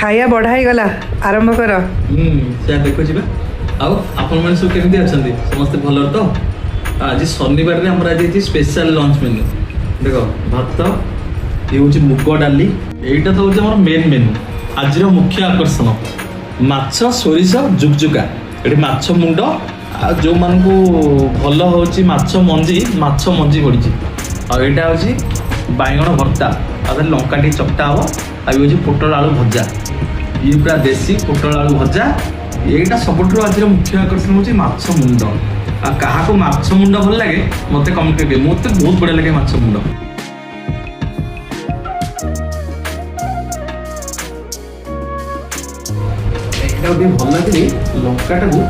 ଖାଇବା ବଢ଼ା ହେଇଗଲା, ଆରମ୍ଭ କର। ସେୟା ଦେଖୁଛି ବା। ଆଉ ଆପଣମାନେ ସବୁ କେମିତି ଅଛନ୍ତି? ସମସ୍ତେ ଭଲରେ ତ? ଆଜି ଶନିବାରରେ ଆମର ଆଜି ହେଇଛି ସ୍ପେଶାଲ ଲଞ୍ଚ ମେନୁ। ଦେଖ, ଭାତ, ଇଏ ହେଉଛି ମୁଗ ଡାଲି, ଏଇଟା ତ ହେଉଛି ଆମର ମେନ୍ ମେନୁ। ଆଜିର ମୁଖ୍ୟ ଆକର୍ଷଣ ମାଛ ସୋରିଷ ଜୁକଜୁକା। ଏଠି ମାଛ ମୁଣ୍ଡ, ଆଉ ଯେଉଁମାନଙ୍କୁ ଭଲ ହେଉଛି ମାଛ ମଞ୍ଜି ପଡ଼ିଛି। ଆଉ ଏଇଟା ହେଉଛି ବାଇଗଣ ଭର୍ତ୍ତା, ଆଉ ତାହେଲେ ଲଙ୍କା ଟିକେ ଚକଟା ହେବ। ଆଉ ଇଏ ହେଉଛି ପୋଟଳ ଆଳୁ ଭଜା। ଇଏ ପୁରା ଦେଶୀ ପୋଟଳ ଆଳୁ ଭଜା। ଏଇଟା ସବୁଠାରୁ ଆଜିର ମୁଖ୍ୟ ଆକର୍ଷଣ ହେଉଛି ମାଛ ମୁଣ୍ଡ। ଆଉ କାହାକୁ ମାଛ ମୁଣ୍ଡ ଭଲ ଲାଗେ ମୋତେ କମେଣ୍ଟ କରିବେ। ମୋତେ ବହୁତ ବଢ଼ିଆ ଲାଗେ ମାଛ ମୁଣ୍ଡ। ଏଇଟା ଟିକେ ଭଲ ଲାଗିଲେ ଲଙ୍କାଟାକୁ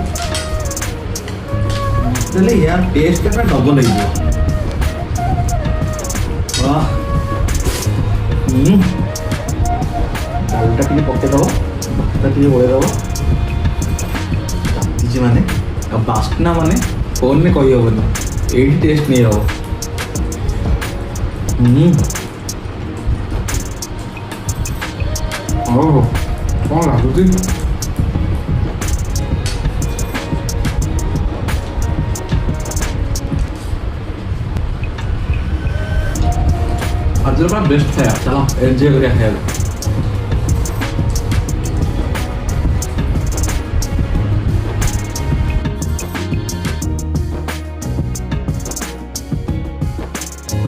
ଦେଲେ ୟାର ଟେଷ୍ଟଟା ପୁରା ଡବଲ ହେଇଯିବ। ଡାଲଟା ଟିକେ ପକେଇଦବ, ଭାତଟା ଟିକେ ଗୋଳେଇଦବ। ଚାଟିଛି ମାନେ ଆଉ ବାସ୍ନା ମାନେ ଫୋନରେ କହିହେବନି, ଏଇଠି ଟେଷ୍ଟ ନେଇହବ। ଓହୋ, କ'ଣ ଲାଗୁଛି? ଆଜିର ପୁରା ବେଷ୍ଟ ଖାଇବା। ଚାଲ ଏନ୍ଜୟ କରିବା ଖାଇବାକୁ।